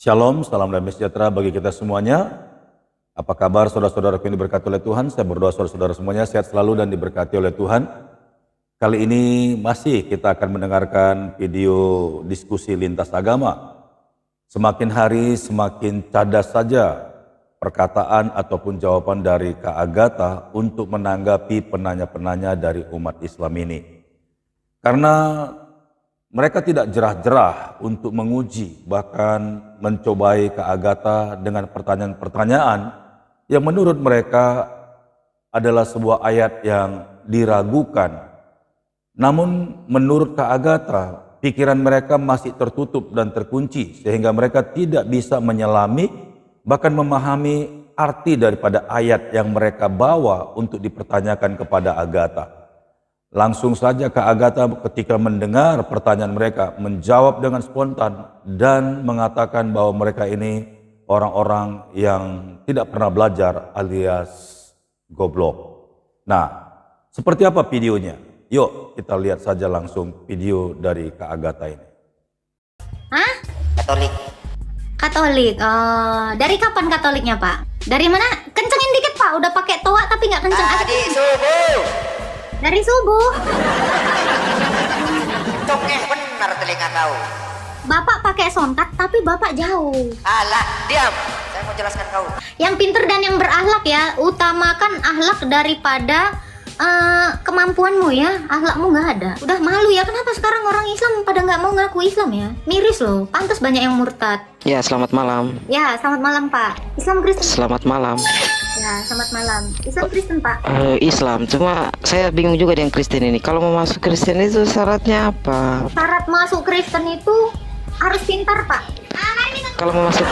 Shalom, salam damai sejahtera bagi kita semuanya. Apa kabar saudara-saudaraku yang diberkati oleh Tuhan? Saya berdoa saudara-saudara semuanya sehat selalu dan diberkati oleh Tuhan. Kali ini masih kita akan mendengarkan video diskusi lintas agama. Semakin hari semakin cadas saja perkataan ataupun jawaban dari Kak Agatha untuk menanggapi penanya-penanya dari umat Islam ini. Karena mereka tidak jerah-jerah untuk menguji, bahkan mencobai Kak Agatha dengan pertanyaan-pertanyaan yang menurut mereka adalah sebuah ayat yang diragukan. Namun menurut Kak Agatha, pikiran mereka masih tertutup dan terkunci sehingga mereka tidak bisa menyelami bahkan memahami arti daripada ayat yang mereka bawa untuk dipertanyakan kepada Agatha. Langsung saja Kak Agatha ketika mendengar pertanyaan mereka menjawab dengan spontan dan mengatakan bahwa mereka ini orang-orang yang tidak pernah belajar alias goblok. Nah, seperti apa videonya? Yuk kita lihat saja langsung video dari Kak Agatha ini. Hah? Katolik. Katolik. Dari kapan Katoliknya, Pak? Dari mana? Kencengin dikit, Pak. Udah pakai toa tapi nggak kenceng. Tadi subuh. Dari subuh. Congeh benar telinga kau. Bapak pakai sontak tapi Bapak jauh. Alah, diam. Saya mau jelaskan kau. Yang pinter dan yang berakhlak ya. Utamakan akhlak daripada kemampuanmu ya. Akhlakmu nggak ada. Udah malu ya. Kenapa sekarang orang Islam pada nggak mau ngaku Islam ya? Miris loh. Pantas banyak yang murtad. Ya, selamat malam. Ya, selamat malam Pak. Islam Kristen. Selamat malam. Ya, selamat malam. Islam Kristen Pak. Islam, cuma saya bingung juga dengan Kristen ini. Kalau mau masuk Kristen itu syaratnya apa? Syarat masuk Kristen itu harus pintar Pak. Kalau mau masuk,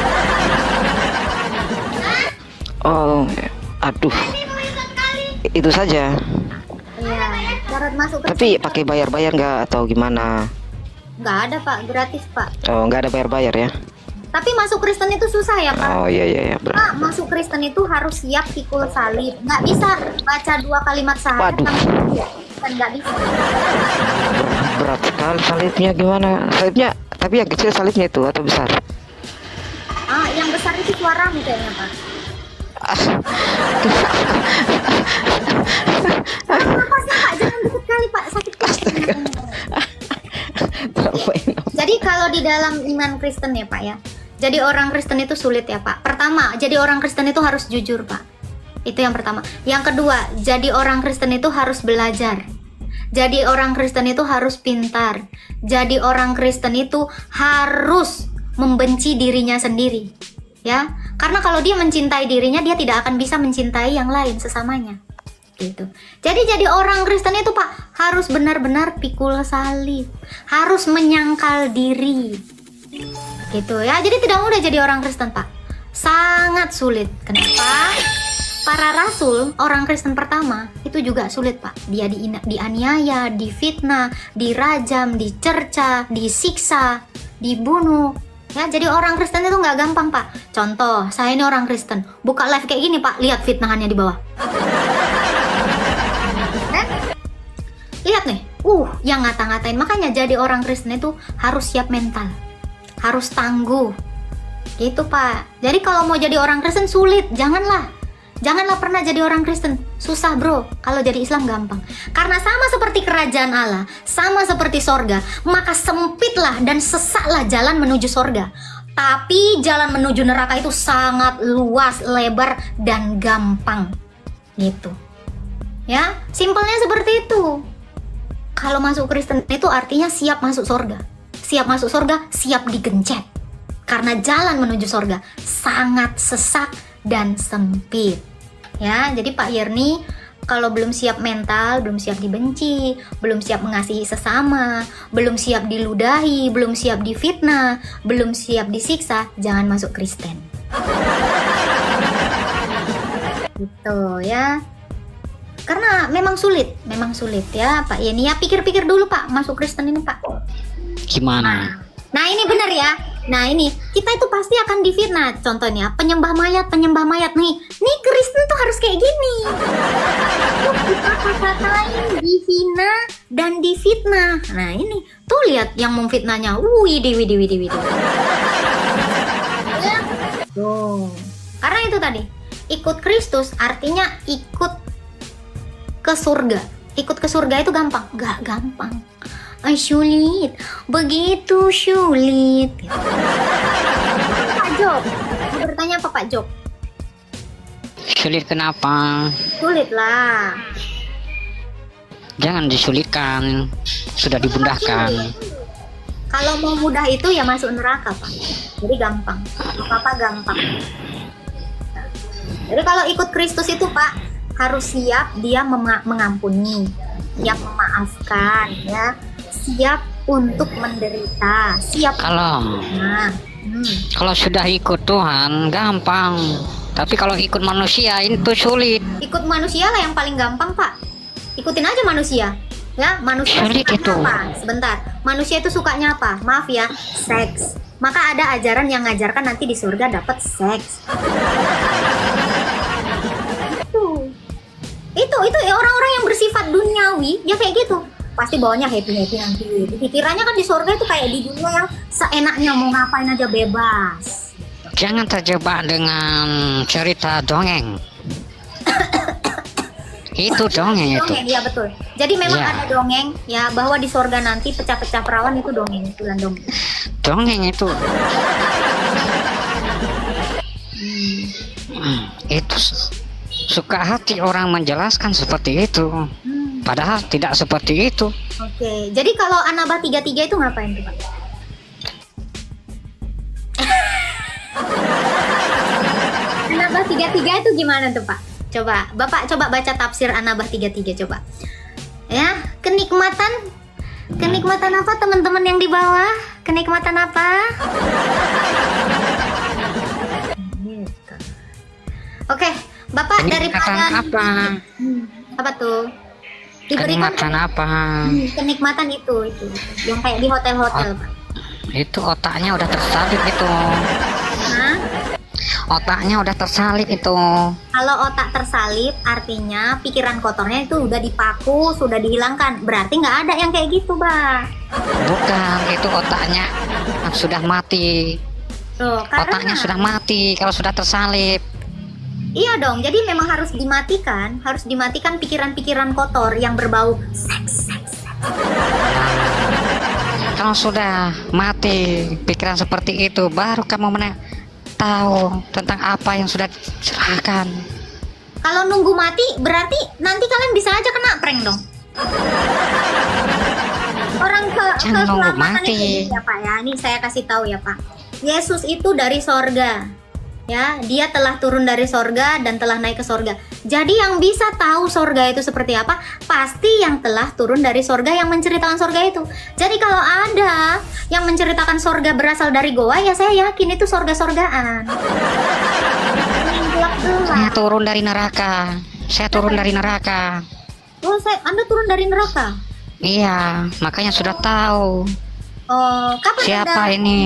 oh, aduh, itu saja. Iya, syarat masuk Kristen. Tapi pakai bayar-bayar nggak atau gimana? Nggak ada Pak, gratis Pak. Oh, nggak ada bayar-bayar ya? Tapi masuk Kristen itu susah ya Pak. Oh iya. Pak, masuk Kristen itu harus siap pikul salib. Nggak bisa baca 2 kalimat syahadat. Waduh. Kan nggak bisa. Berat sekali salibnya, gimana? Salibnya, tapi yang kecil salibnya itu atau besar? Yang besar itu suaramu kayaknya Pak. Napasnya Pak, jangan deket kali Pak, sakit. Jadi kalau di dalam iman Kristen ya Pak ya, jadi orang Kristen itu sulit ya Pak. Pertama, jadi orang Kristen itu harus jujur Pak. Itu yang pertama. Yang kedua, jadi orang Kristen itu harus belajar. Jadi orang Kristen itu harus pintar. Jadi orang Kristen itu harus membenci dirinya sendiri. Ya, karena kalau dia mencintai dirinya, dia tidak akan bisa mencintai yang lain sesamanya. Gitu. Jadi orang Kristen itu Pak harus benar-benar pikul salib, harus menyangkal diri. Gitu ya. Jadi tidak mudah jadi orang Kristen Pak. Sangat sulit. Kenapa? Para rasul, orang Kristen pertama itu juga sulit Pak. Dia dianiaya, difitnah, dirajam, dicerca, disiksa, dibunuh. Ya, jadi orang Kristen itu nggak gampang Pak. Contoh, saya ini orang Kristen, buka live kayak gini Pak, lihat fitnahannya di bawah. Lihat nih, yang ngata-ngatain. Makanya jadi orang Kristen itu harus siap mental, harus tangguh, gitu Pak. Jadi kalau mau jadi orang Kristen sulit, janganlah pernah jadi orang Kristen. Susah bro. Kalau jadi Islam gampang. Karena sama seperti kerajaan Allah, sama seperti sorga, maka sempitlah dan sesaklah jalan menuju sorga. Tapi jalan menuju neraka itu sangat luas, lebar, dan gampang. Gitu. Ya, simpelnya seperti itu. Kalau masuk Kristen itu artinya siap masuk sorga. Siap masuk sorga, siap digencet. Karena jalan menuju sorga sangat sesak dan sempit. Ya, jadi Pak Yerni kalau belum siap mental, belum siap dibenci, belum siap mengasihi sesama, belum siap diludahi, belum siap difitnah, belum siap disiksa, jangan masuk Kristen. Gitu ya. Karena memang sulit ya Pak Yeni ya. Pikir-pikir dulu Pak, masuk Kristen ini Pak. Gimana? Nah ini benar ya. Nah ini kita itu pasti akan difitnah. Contohnya penyembah mayat nih. Nih Kristen tuh harus kayak gini. Dikata-katain, dihina dan difitnah. Nah ini tuh lihat yang memfitnahnya. Widih. Tuh. Karena itu tadi, ikut Kristus artinya ikut ke surga. Ikut ke surga itu gampang? Gak gampang. Sulit. Begitu sulit. Pak Job, mau bertanya apa Pak Job? Sulit kenapa? Sulit lah. Jangan disulitkan, sudah dibundahkan. Kalau mau mudah itu ya masuk neraka Pak. Jadi gampang. Apa-apa gampang. Jadi kalau ikut Kristus itu Pak, harus siap dia mengampuni, siap memaafkan, ya, siap untuk menderita, siap. Kalau sudah ikut Tuhan gampang, tapi kalau ikut manusia itu sulit. Ikut manusia lah yang paling gampang Pak. Ikutin aja manusia, ya. Manusia Sulit sukanya itu. apa? Sebentar, manusia itu sukanya apa? Maaf ya, seks. Maka ada ajaran yang ngajarkan nanti di surga dapat seks. Itu orang-orang yang bersifat duniawi ya kayak gitu, pasti bawanya happy nanti. Pikirannya kan di surga itu kayak di dunia yang seenaknya mau ngapain aja bebas. Jangan terjebak dengan cerita dongeng. Itu dongeng itu. Dongeng, ya betul. Jadi memang Ya. ada dongeng ya bahwa di surga nanti pecah-pecah perawan itu dongeng, itulah dongeng. Dongeng itu. Itu suka hati orang menjelaskan seperti itu. Padahal tidak seperti itu. Oke, jadi kalau Anaba 33 itu ngapain tuh Pak? Anaba 33 itu gimana tuh Pak? Coba, Bapak coba baca tafsir Anaba 33 coba. Ya, kenikmatan apa teman-teman yang di bawah? Kenikmatan apa? Gitu. Oke, Bapak Kenikmatan daripada apa? Apa tuh? Diberikan Kenikmatan apa? kenikmatan itu yang kayak di hotel-hotel Pak. Itu otaknya udah tersalib itu. Hah? Otaknya udah tersalib itu. Kalau otak tersalib artinya pikiran kotornya itu udah dipaku, sudah dihilangkan. Berarti nggak ada yang kayak gitu, Bah. Bukan, itu otaknya sudah mati. Tuh, karena Otaknya sudah mati kalau sudah tersalib. iya dong. Jadi memang harus dimatikan pikiran-pikiran kotor yang berbau seks. Kalau sudah mati pikiran seperti itu, baru kamu tahu tentang apa yang sudah diserahkan. Kalau nunggu mati berarti nanti kalian bisa aja kena prank dong. Orang Jangan nunggu keselamatan mati. itu ya Pak ya. Ini saya kasih tahu ya Pak. Yesus itu dari sorga. Ya, dia telah turun dari sorga dan telah naik ke sorga. Jadi yang bisa tahu sorga itu seperti apa, pasti yang telah turun dari sorga yang menceritakan sorga itu. Jadi kalau ada yang menceritakan sorga berasal dari goa, ya saya yakin itu sorga-sorgaan. Saya turun dari neraka. Saya turun dari neraka. Oh, Anda turun dari neraka? Iya, makanya sudah tahu Oh, kapan siapa Anda- ini.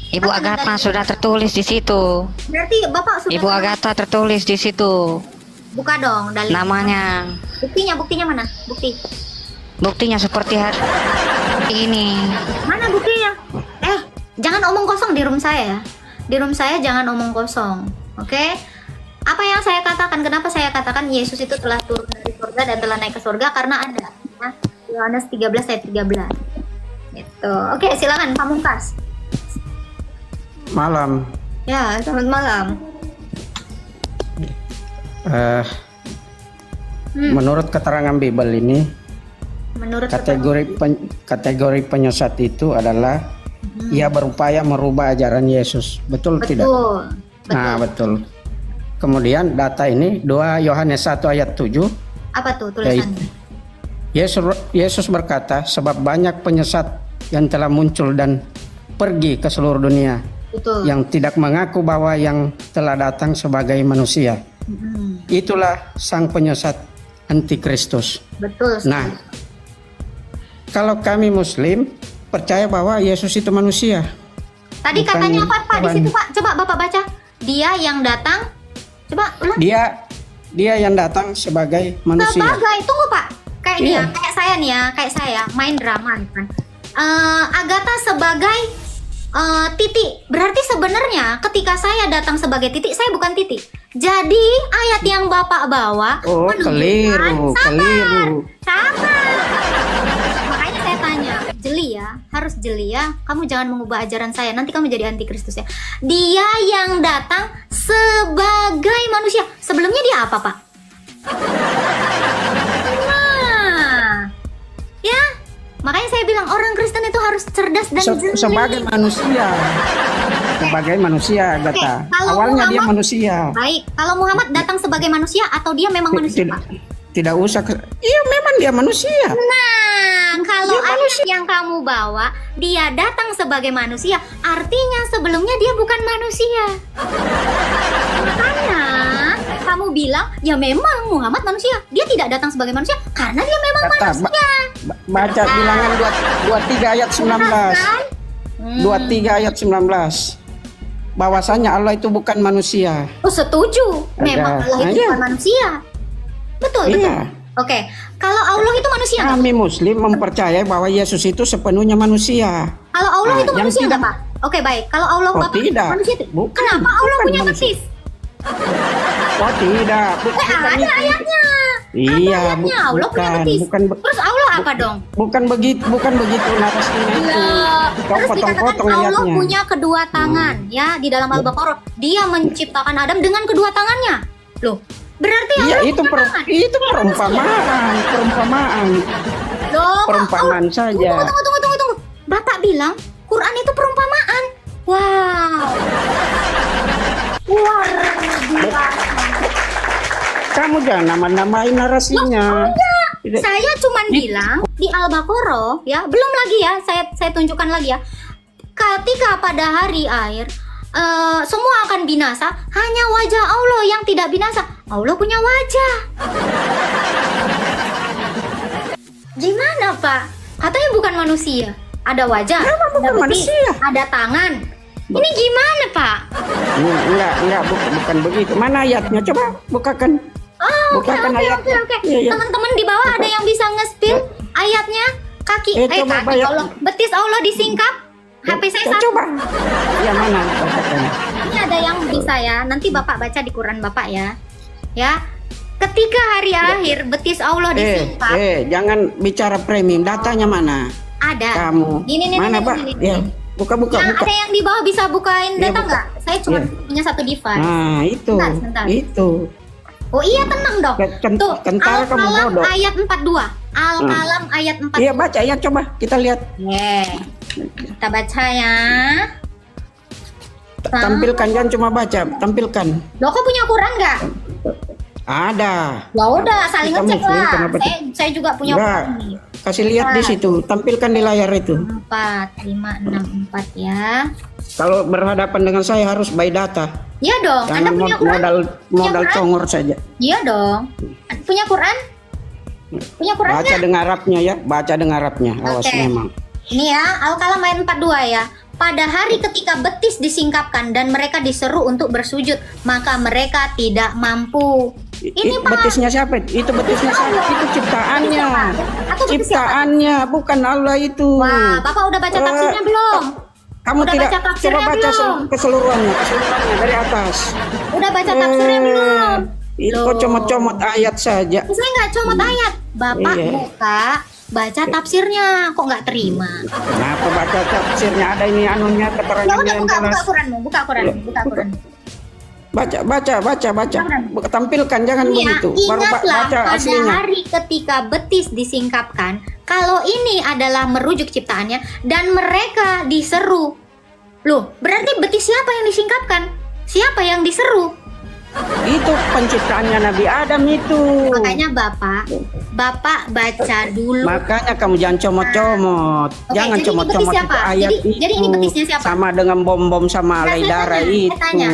Ibu Agatha sudah tertulis di situ. Berarti Bapak sudah Ibu Agatha tertulis di situ. buka dong dalil. Namanya. Buktinya mana? Buktinya seperti hari ini. Mana buktinya? Jangan omong kosong di room saya ya. Di room saya jangan omong kosong. Oke? Apa yang saya katakan? Kenapa saya katakan Yesus itu telah turun dari surga dan telah naik ke surga? Karena ada ya, Yohanes 13 ayat 13. Gitu. Oke, silakan Pamungkas. Malam. Ya, selamat malam. Menurut keterangan Bible ini, Menurut kategori penyesat itu adalah ia berupaya merubah ajaran Yesus. Betul tidak? betul. Nah, betul. Kemudian data ini 2 Yohanes 1 ayat 7. Apa tuh tulisannya? Yesus berkata, sebab banyak penyesat yang telah muncul dan pergi ke seluruh dunia, Betul. yang tidak mengaku bahwa yang telah datang sebagai manusia. Itulah sang penyesat antikristus. Betul. sekali. Nah, kalau kami Muslim percaya bahwa Yesus itu manusia. Tadi bukan katanya apa Pak di Tuhan. situ Pak? Coba Bapak baca. Dia yang datang. Coba ulang. Dia yang datang sebagai manusia. Sebagai, tunggu Pak. Kayak Iya. dia, kayak saya nih ya, kayak saya main drama nih kan. Agatha sebagai titik. Berarti sebenarnya ketika saya datang sebagai titik, saya bukan titik. Jadi ayat yang Bapak bawa Oh, keliru, keliru. sama. Makanya saya tanya, jeli ya, harus jeli ya. Kamu jangan mengubah ajaran saya, nanti kamu jadi antikristus ya. Dia yang datang sebagai manusia. Sebelumnya dia apa, Pak? Nah, ya. Makanya saya bilang orang Kristen itu harus cerdas dan jeli. Sebagai manusia. Sebagai manusia, Oke, Gata. kalau Awalnya dia Muhammad- manusia. Baik, kalau Muhammad datang sebagai manusia atau dia memang manusia, Tidak, Pak? tidak usah. Iya, memang dia manusia. Nah, kalau ayat yang kamu bawa, dia datang sebagai manusia, artinya sebelumnya dia bukan manusia. Makanya kamu bilang, ya memang Muhammad manusia. Dia tidak datang sebagai manusia karena dia memang Gata, manusia. baca bilangan 23 ayat 19. Kan? 23 ayat 19. Bahwasanya Allah itu bukan manusia. Oh, setuju. Memang Ada. Allah itu Iya. bukan manusia. Betul, betul. Iya. Oke, kalau Allah itu manusia nggak? Kami Muslim mempercayai bahwa Yesus itu sepenuhnya manusia. Kalau Allah Nah, itu yang manusia tidak- nggak, Pak? Oke, baik. Kalau Allah Oh, Bapak tidak. manusia itu, Bukan. kenapa Allah Bukan punya manusia. betis? Oh tidak, Ada itu. ayatnya. Iya, Ada ayatnya. Allah punya bukan, betis. bukan, Terus Allah apa dong? bukan begitu narasinya itu. Lah, Kau terus dikatakan potong-potong Allah ayatnya. punya kedua tangan, ya di dalam Al-Baqarah. Dia menciptakan Adam dengan kedua tangannya. Loh, berarti Iya, Allah itu punya tangan. itu perumpamaan Loh, perumpamaan oh, saja. Tunggu. Bapak bilang Quran itu perumpamaan. Wow. Luar biasa. Kamu jangan nama-namain narasinya. Tidak. Saya cuman bilang di Al-Baqarah ya, belum lagi ya, saya tunjukkan lagi ya. Ketika pada hari akhir semua akan binasa, hanya wajah Allah yang tidak binasa. Allah punya wajah. Gimana, Pak? Katanya bukan manusia. Ada wajah, Memang bukan ada betis, manusia. ada tangan. Ini gimana, Pak? Enggak, bukan begitu. Mana ayatnya? Coba bukakan. Oh, oke. Bukakan ayatnya. Iya, iya. Teman-teman di bawah ada yang bisa nge-spill ayatnya? Coba Kaki bayar. Allah. Betis Allah disingkap. HP saya satu. Coba. Ya mana? Bukakan. Ini ada yang bisa ya. Nanti Bapak baca di Quran Bapak ya. Ya. Ketika hari akhir betis Allah disingkap. Jangan bicara premium. Datanya mana? Ada. Kamu. Ini, Mana, Pak? ini. Ya. Buka. Ada yang di bawah bisa bukain Iya, data buka. nggak? Saya cuma Iya. punya satu device. Nah, itu. Sebentar. Itu. Oh iya, tenang dong. Tuh, Kentara kamu Al-Qalam bodoh. ayat 42. Al-Qalam ayat 42. Iya, baca ayat coba. Kita lihat. Kita baca ya. Tampilkan, jangan cuma baca. Tampilkan. Lo kok punya Quran nggak? Ada. Ya udah, saling Kita ngecek Muslim, lah. kenapa Saya juga punya Enggak. Quran nih. Kasih lihat di situ. Tampilkan di layar itu. 4, 5, 6, 4 ya. Kalau berhadapan dengan saya harus by data. Iya dong. Anda Jangan punya Quran? modal Punya Quran? congor saja. Iya dong. Punya Quran? Punya Quran Baca nggak? dengan Arabnya ya. Baca dengan Arabnya. Awas Oke. memang. Ini ya, Al-Qalam ayat 42 ya. Pada hari ketika betis disingkapkan dan mereka diseru untuk bersujud, maka mereka tidak mampu. Ini Pak. Betisnya siapa? Itu betisnya siapa? Itu ciptaannya. Atau betis siapa? Ciptaannya, bukan Allah itu. Wah, Bapak udah baca tafsirnya belum? Kamu Udah tidak baca tafsirnya coba baca belum? keseluruhannya dari atas. Udah baca tafsirnya belum? Itu Loh. kok comot-comot ayat saja. Saya nggak comot ayat. Bapak Iya. buka, baca tafsirnya. Kok nggak terima? Kenapa baca tafsirnya? Ada ini anunya Ya keterangan udah yang buka jelas. Quranmu, buka Quran. Baca. Tampilkan, jangan Iya, begitu. Baru ingatlah baca pada aslinya. hari ketika betis disingkapkan, kalau ini adalah merujuk ciptaannya dan mereka diseru. Loh, berarti betis siapa yang disingkapkan? Siapa yang diseru? Itu penciptaannya Nabi Adam itu. Makanya Bapak baca dulu. Makanya kamu jangan comot-comot. Oke, Jangan jadi ini comot-comot betis itu siapa? ayat Jadi- itu. jadi ini betisnya siapa? Sama dengan bom-bom sama Nah, alai saya darah tanya, saya itu. tanya.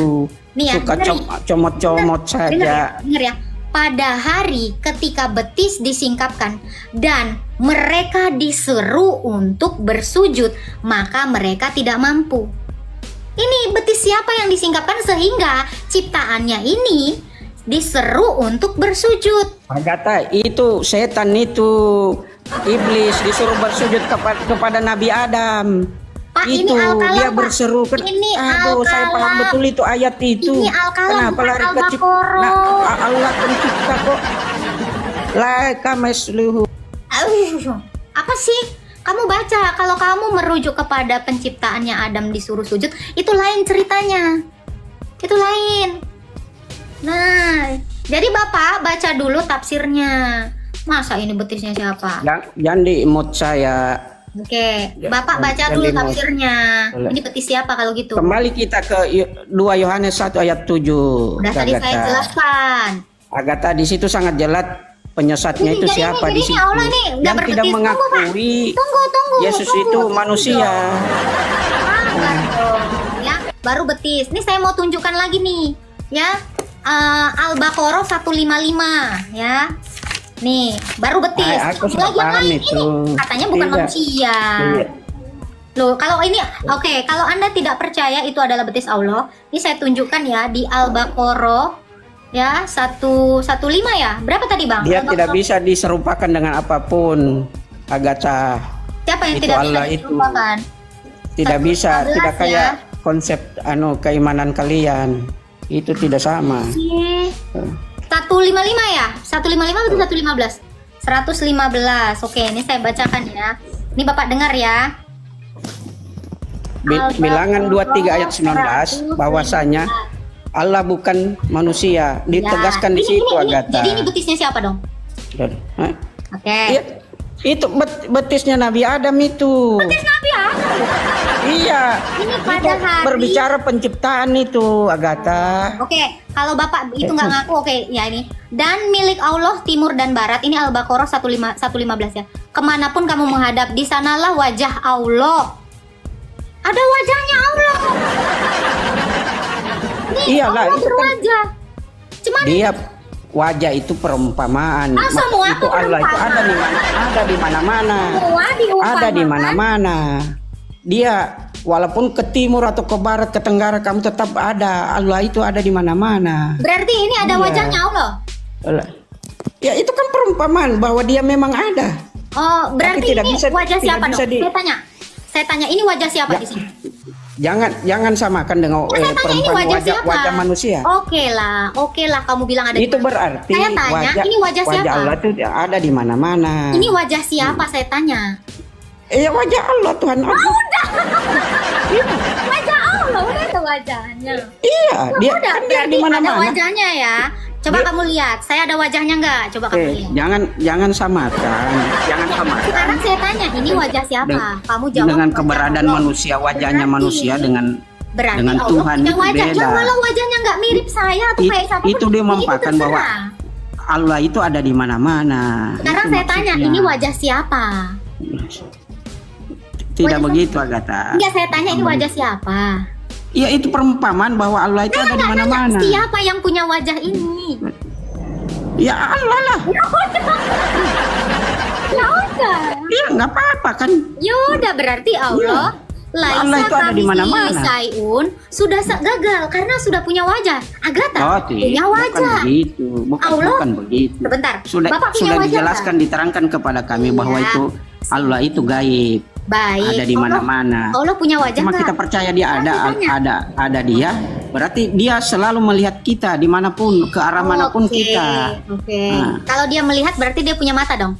Nih ya, Suka dengerin. comot-comot saja. Dengar ya. Pada hari ketika betis disingkapkan dan mereka diseru untuk bersujud, maka mereka tidak mampu. Ini betis siapa yang disingkapkan sehingga ciptaannya ini diseru untuk bersujud? Agatha, itu setan itu. Iblis disuruh bersujud kepada Nabi Adam. Pak, ini itu Al-Kalam, dia Pak. berseru kan. Ini Aduh, saya paham Al-Kalam. betul itu ayat itu. Ini Al-Kalam, Kenapa bukan lari ke Al-Baqarah. Nah, Allah pencipta kok. Laika masluhu. Apa sih? Kamu baca, kalau kamu merujuk kepada penciptaannya Adam disuruh sujud, itu lain ceritanya. Itu lain. Nah, jadi Bapak baca dulu tafsirnya. Masa ini betisnya siapa? Jangan di emote saya. Oke, Bapak baca dulu tafsirnya. Ini betis siapa kalau gitu? Kembali kita ke 2 Yohanes 1 ayat 7. Udah tadi saya jelaskan. Agatha di situ sangat jelas penyesatnya itu siapa di situ. Allah nih nggak Yang tidak berbetis. mengakui Tunggu. Yesus itu manusia. Sabar dong, ya. Baru betis. Nih saya mau tunjukkan lagi nih, ya. Al-Baqarah 155, ya. Nih, baru betis. Aku Lagi sudah yang paham lain itu. ini katanya bukan Tidak. manusia. Iya. Loh, kalau ini oke, kalau Anda tidak percaya itu adalah betis Allah, ini saya tunjukkan ya di Al-Baqarah ya 115 ya. Berapa tadi, Bang? Dia Al-Baqarah. tidak bisa diserupakan dengan apapun. Agatha Siapa yang itu tidak Allah bisa itu. dilupakan? tidak bisa, 115 tidak ya. kayak konsep keimanan kalian. Itu tidak sama. 155 ya? 155 atau 115? 115. Oke, ini saya bacakan ya. Ini Bapak dengar ya. Bilangan 23 ayat 19 bahwasanya Allah bukan manusia. Ditegaskan di situ, Agatha. Jadi ini betisnya siapa dong? Hah? Oke. Iya, itu betisnya Nabi Adam itu. Betis Nabi Adam. Iya. Ini Itu pada hari. berbicara penciptaan itu, Agatha. Oke, kalau Bapak itu nggak ngaku, oke, ya ini. Dan milik Allah timur dan barat, ini Al-Baqarah 115 ya. Kemanapun kamu menghadap, di sanalah wajah Allah. Ada wajahnya Allah. Nih, Iyalah, Allah itu kan berwajah. Cuman dia wajah itu perumpamaan. Ah, semua Itu Allah itu ada di mana? Ada di mana-mana. semua diumpamakan. Ada di mana-mana. Dia walaupun ke timur atau ke barat, ke tenggara, kamu tetap ada. Allah itu ada di mana-mana. Berarti ini ada Iya. wajahnya Allah. Ya itu kan perumpamaan bahwa dia memang ada. Oh, berarti tidak ini bisa- wajah tidak siapa bisa dong? Saya tanya, ini wajah siapa Ya. di sini? Jangan samakan dengan Saya tanya ini perempuan wajah siapa? wajah manusia. Oke lah, kamu bilang ada di Itu mana. berarti Saya tanya, ini wajah siapa? Allah itu ada di mana-mana. Ini wajah siapa saya tanya? Ya wajah Allah Tuhan. Wajah Allah, udah ada wajahnya. Iya, dia Udah, kan dia berarti di ada mana-mana. wajahnya ya. Coba kamu lihat, saya ada wajahnya nggak? Coba kamu lihat. Jangan samakan. Jangan samakan. Sekarang saya tanya, ini wajah siapa? Kamu jawab. Dengan wajah keberadaan Allah. manusia, wajahnya Berarti- manusia dengan Berarti dengan Allah Tuhan punya itu wajah. beda. Ya, walau wajahnya nggak mirip saya atau kayak siapa Itu dia memakan bahwa Allah itu ada di mana-mana. Sekarang Itu saya tanya, maksudnya. ini wajah siapa? Tidak wajah- begitu, Agatha. Enggak, saya tanya ini wajah siapa? Ya itu perumpamaan bahwa Allah itu ada di Nggak, mana-mana. siapa yang punya wajah ini? Ya Allah lah. Ya udah. Iya nggak apa-apa kan. Ya udah, berarti Allah Laisa Allah itu ada di mana-mana. Sayun sudah gagal karena sudah punya wajah. Agatha punya wajah. Bukan begitu. Allah- Bukan begitu. Sebentar. Sudah Bapak punya sudah wajah dijelaskan, diterangkan kepada kami bahwa Iya. itu Allah itu gaib, Baik. ada di mana-mana. Allah punya wajah Cuma nggak? kita percaya dia Nanti tanya. ada dia. Berarti dia selalu melihat kita dimanapun, ke arah manapun Oke, kita. Oke. Nah. Kalau dia melihat berarti dia punya mata dong.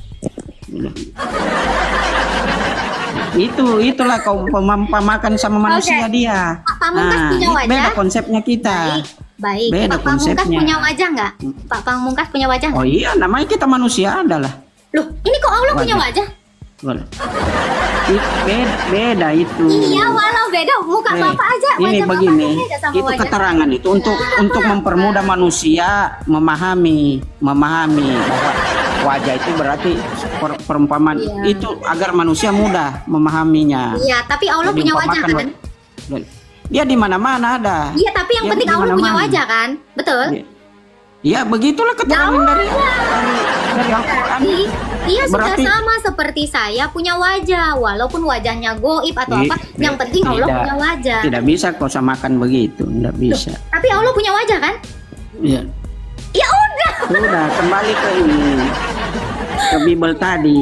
Itulah kau pemakan sama manusia Oke. dia. Pak Pamungkas punya wajah? Beda konsepnya kita. Baik. Beda Pak Pamungkas konsepnya. punya wajah nggak? Pak Pamungkas punya wajah nggak? Oh iya, namanya kita manusia adalah. Loh, ini kok Allah punya wajah? Beda itu. Iya, walau beda muka Nih, Bapak aja. ini Wajah begini, Bapak beda sama itu wajah. keterangan itu untuk mempermudah manusia memahami bahwa wajah itu berarti perumpamaan Iya. itu agar manusia mudah memahaminya. Iya, tapi Allah punya wajah kan? Dia di mana-mana ada. Iya, tapi yang Dia penting di Allah punya mana-mana. wajah kan? Betul? Ya begitulah keterangan dari Al-Quran. Dia sudah Berarti- sama seperti saya punya wajah, walaupun wajahnya goib atau apa. Yang penting Allah Tidak. punya wajah. Tidak bisa kau samakan begitu, tidak bisa. Tapi Allah punya wajah kan? Iya. Ya udah. Sudah kembali ke ini, ke Bible tadi.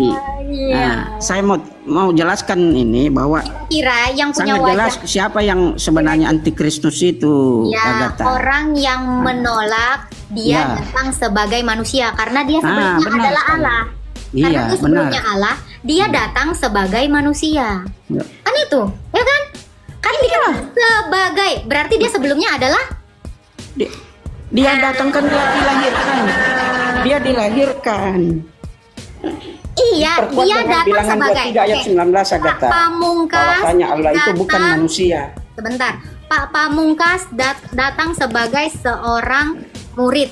Iya. Saya mau jelaskan ini bahwa Kira yang punya sangat jelas wajah siapa yang sebenarnya antikristus itu, ya, Agatha. orang yang menolak dia Ya. datang sebagai manusia karena dia sebelumnya benar adalah sekali. Allah. Iya, Karena itu sebelumnya benar. Allah, dia datang sebagai manusia. Ya. Kan itu, ya kan? Kan dia sebagai, berarti dia sebelumnya adalah Dia datang kan dia dilahirkan. Dia dilahirkan. iya, Perkuat dia dengan datang bilangan sebagai 23 ayat 19, Agatha. Pak Pamungkas Bahwasanya Allah itu bukan datang- manusia. Sebentar, Pak Pamungkas datang sebagai seorang murid.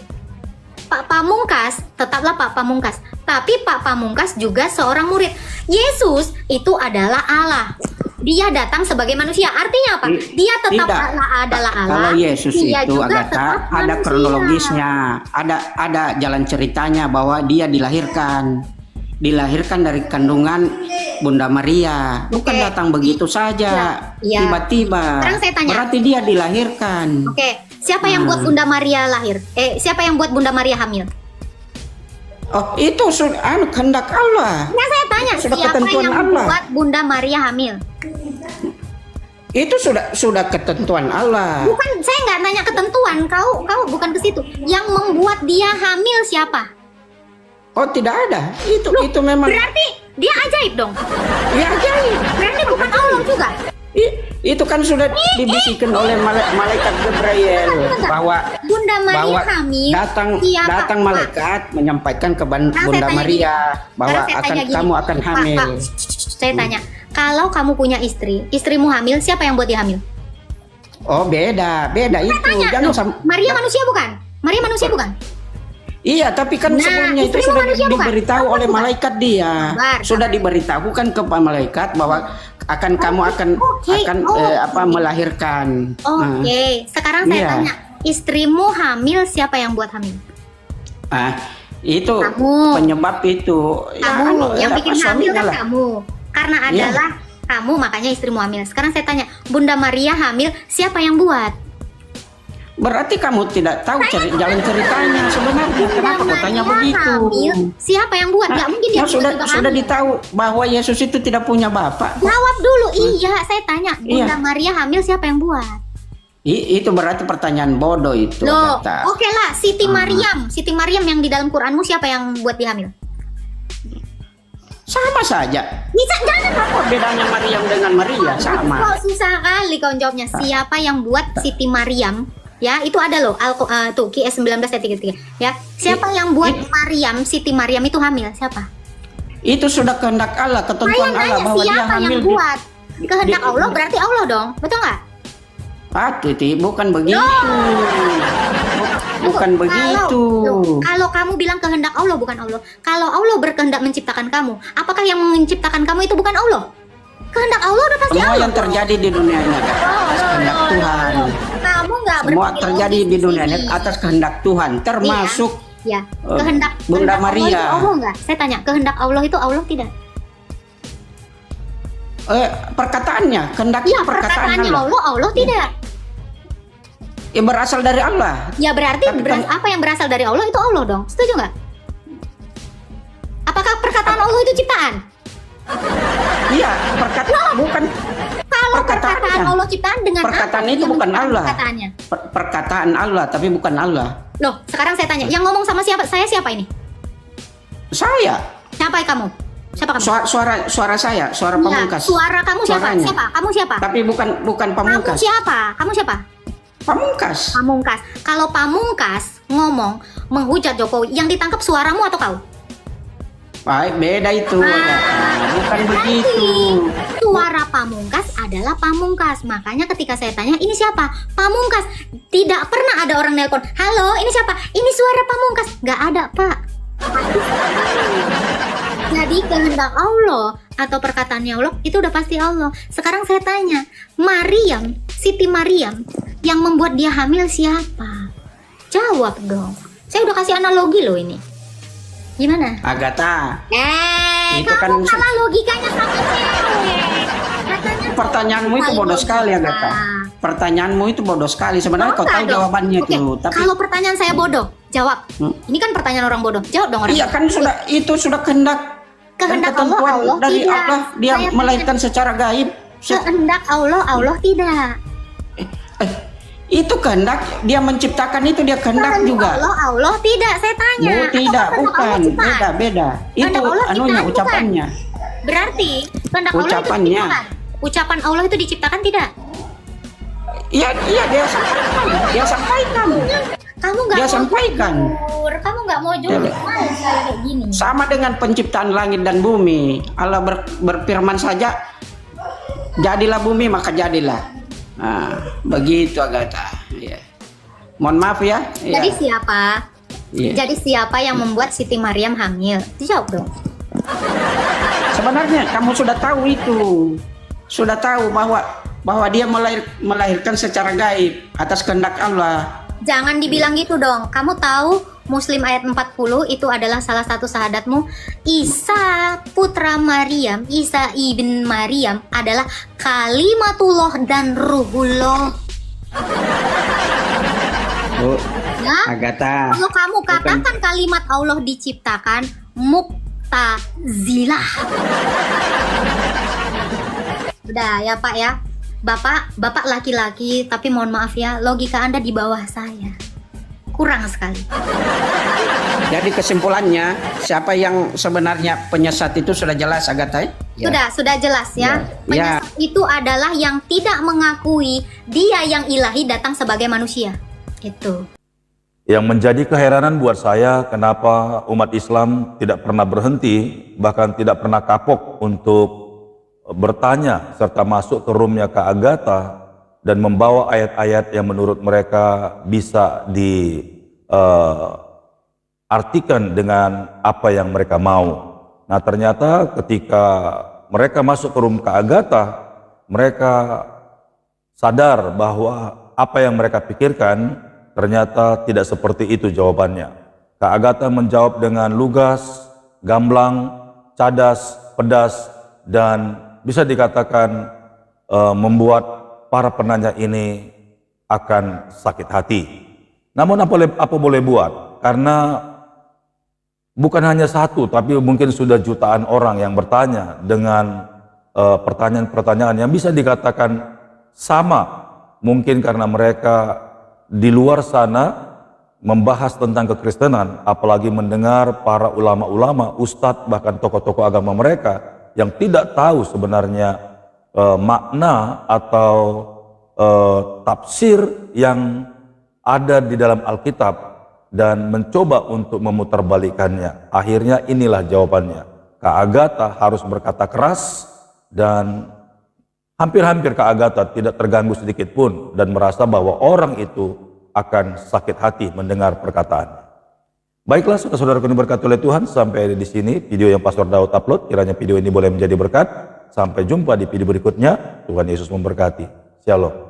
Pak Pamungkas tetaplah Pak Pamungkas, tapi Pak Pamungkas juga seorang murid. Yesus itu adalah Allah. Dia datang sebagai manusia. Artinya apa? Dia tetap Tidak. adalah Allah. Kalau Yesus dia itu, juga Agatha, tetap ada manusia. kronologisnya, ada jalan ceritanya bahwa dia dilahirkan dari kandungan Bunda Maria, bukan Oke. datang begitu saja, Ya. tiba-tiba. Sekarang saya tanya. Berarti dia dilahirkan. Oke, siapa yang buat Bunda Maria lahir? Siapa yang buat Bunda Maria hamil? Oh, itu sudah kehendak Allah. Nah, saya tanya, Sudah siapa ketentuan yang Allah. buat Bunda Maria hamil? Itu sudah ketentuan Allah. Bukan, saya nggak nanya ketentuan. Kau bukan ke situ. Yang membuat dia hamil siapa? Oh, tidak ada. Itu memang. Berarti dia ajaib dong. Ya, ajaib. Berarti bukan Allah juga. Itu kan sudah dibisikkan oleh malaikat Gabriel bahwa Bunda Maria hamil. siapa? datang malaikat menyampaikan ke Sekarang saya Bunda tanya Maria gini. bahwa Sekarang saya tanya gini. kamu akan hamil. Pak, saya tanya, kalau kamu punya istri, istrimu hamil, siapa yang buat dia hamil? Oh, beda itu. Tanya, Jangan loh, Maria Nah. manusia bukan? Maria manusia bukan? Iya, tapi kan Nah, sebelumnya itu istrimu sudah manusia bukan? diberitahu Kamu oleh bukan? malaikat dia. Sabar, Sudah diberitahukan ke malaikat bahwa kamu akan Oke. melahirkan. Nah, Oke, sekarang saya Iya. tanya, istrimu hamil, siapa yang buat hamil? itu Kamu. penyebab itu. Kamu yang bikin hamil suaminya kan lah. kamu. Karena Iya. adalah kamu, makanya istrimu hamil. Sekarang saya tanya, Bunda Maria hamil, siapa yang buat? Berarti kamu tidak tahu jalan ceritanya sebenarnya. Kenapa kau tanya Maria begitu? hamil, siapa yang buat? Nggak mungkin dia sudah juga sudah hamil. ditahu bahwa Yesus itu tidak punya bapak. Jawab dulu, iya saya tanya, Bunda Iya. Maria hamil, siapa yang buat? Itu berarti pertanyaan bodoh itu. Loh, Agatha. oke lah, Siti Maryam yang di dalam Quranmu siapa yang buat dia hamil? Sama saja. Bisa, jangan Apa bedanya Maryam dengan Maria? Sama. Kok susah kali kau jawabnya. Siapa yang buat Siti Maryam? Ya, itu ada loh. Tuh, QS 19 ayat 33. Ya, siapa yang buat Siti Maryam itu hamil? Siapa? Itu sudah kehendak Allah, Saya ketentuan Allah nanya bahwa dia siapa hamil. yang buat? Kehendak di- Allah berarti Allah dong, betul nggak? Titi, bukan begitu. Bukan begitu. Kalau kamu bilang kehendak Allah bukan Allah. Kalau Allah berkehendak menciptakan kamu, apakah yang menciptakan kamu itu bukan Allah? Kehendak Allah udah pasti Semua Allah. yang terjadi di dunia ini atas kehendak Tuhan. Kamu nggak Semua berpikir terjadi logis di dunia ini sini. atas kehendak Tuhan, termasuk Ya, kehendak Bunda kehendak Allah Maria. itu Allah nggak? Saya tanya, kehendak Allah itu Allah tidak? perkataannya, kehendaknya Iya, perkataan perkataannya Allah. Allah tidak. Ya, berasal dari Allah. Ya berarti Tapi kan- apa yang berasal dari Allah itu Allah dong. Setuju nggak? Apakah perkataan Allah itu ciptaan? Iya, bukan Kalau perkataan perkataannya. Allah ciptaan dengan Perkataan apa itu yang bukan menciptakan Allah. Perkataannya. perkataan Allah, tapi bukan Allah. Loh, sekarang saya tanya, yang ngomong sama siapa? Saya siapa ini? Saya, Siapa kamu? Siapa kamu? suara saya, suara Iya, pamungkas. suara kamu siapa? Suaranya. Siapa? Kamu siapa? Tapi bukan Kamu pamungkas. siapa? Kamu siapa? Pamungkas. Pamungkas. Kalau Pamungkas ngomong menghujat Jokowi, yang ditangkap suaramu atau kau? Baik, beda itu. Bukan Berarti begitu. suara Pamungkas adalah Pamungkas. Makanya ketika saya tanya, ini siapa? Pamungkas. Tidak pernah ada orang nelpon, halo, ini siapa? Ini suara Pamungkas. Nggak ada, Pak. Jadi kehendak Allah atau perkataannya Allah itu udah pasti Allah. Sekarang saya tanya, Siti Maryam yang membuat dia hamil siapa? Jawab dong. Saya udah kasih analogi loh ini. Gimana? Agatha, itu Kamu kan kalah logikanya sama cewek. Katanya pertanyaanmu itu cowok bodoh sekali, logika. Agatha. Pertanyaanmu itu bodoh sekali. Sebenarnya kau tahu Enggak dong. jawabannya Oke, itu, tapi kalau pertanyaan saya bodoh, jawab. Ini kan pertanyaan orang bodoh. Jawab dong orang. iya kan itu sudah kehendak Kehendak Dan ketentuan Allah dari tidak. Allah dia Saya melahirkan secara gaib. Kehendak Allah tidak. Itu kehendak dia menciptakan, itu dia kehendak juga. Allah tidak, saya tanya. Oh, tidak, Apakah kehendak Allah bukan, ciptaan? beda. Itu Kehendak Allah anunya, ciptaan, ucapannya. Berarti kehendak Allah itu Ucapannya. diciptakan. Ucapan Allah itu diciptakan tidak? Iya, dia sampaikan. Kamu nggak Dia mau sampaikan. jujur, kamu nggak mau jujur. Ya. Males saya kayak gini. Sama dengan penciptaan langit dan bumi. Allah berfirman saja, jadilah bumi maka jadilah. Nah, begitu Agatha. Ya. Mohon maaf ya. Ya. Jadi siapa? Iya. Jadi siapa yang membuat Siti Maryam hamil? Dijawab dong. Sebenarnya kamu sudah tahu itu. Sudah tahu bahwa dia melahirkan secara gaib atas kehendak Allah. Jangan dibilang gitu dong. Kamu tahu Muslim ayat 40 itu adalah salah satu sahadatmu. Isa putra Maryam, Isa ibn Maryam adalah kalimatullah dan ruhullah. Bu, Ya, Agatha. kalau kamu katakan kalimat Allah diciptakan, Mu'tazilah. Udah ya Pak ya. Bapak laki-laki, tapi mohon maaf ya, logika Anda di bawah saya. Kurang sekali. Jadi kesimpulannya, siapa yang sebenarnya penyesat itu sudah jelas Agatha? Ya. Sudah jelas ya. Ya. Penyesat itu adalah yang tidak mengakui dia yang ilahi datang sebagai manusia. Itu. Yang menjadi keheranan buat saya, kenapa umat Islam tidak pernah berhenti, bahkan tidak pernah kapok untuk bertanya serta masuk ke roomnya Kak Agatha dan membawa ayat-ayat yang menurut mereka bisa diartikan dengan apa yang mereka mau. Nah ternyata ketika mereka masuk ke room Kak Agatha, mereka sadar bahwa apa yang mereka pikirkan ternyata tidak seperti itu jawabannya. Kak Agatha menjawab dengan lugas, gamblang, cadas, pedas, dan bisa dikatakan membuat para penanya ini akan sakit hati. Namun apa boleh buat? Karena bukan hanya satu, tapi mungkin sudah jutaan orang yang bertanya dengan pertanyaan-pertanyaan yang bisa dikatakan sama. Mungkin karena mereka di luar sana membahas tentang kekristenan, apalagi mendengar para ulama-ulama, ustadz, bahkan tokoh-tokoh agama mereka yang tidak tahu sebenarnya makna atau tafsir yang ada di dalam Alkitab dan mencoba untuk memutarbalikkannya. Akhirnya inilah jawabannya. Kak Agatha harus berkata keras dan hampir-hampir Kak Agatha tidak terganggu sedikit pun dan merasa bahwa orang itu akan sakit hati mendengar perkataan. Baiklah saudara-saudaraku yang diberkati oleh Tuhan, sampai di sini video yang Pastor Daud upload. Kiranya video ini boleh menjadi berkat. Sampai jumpa di video berikutnya. Tuhan Yesus memberkati. Shalom.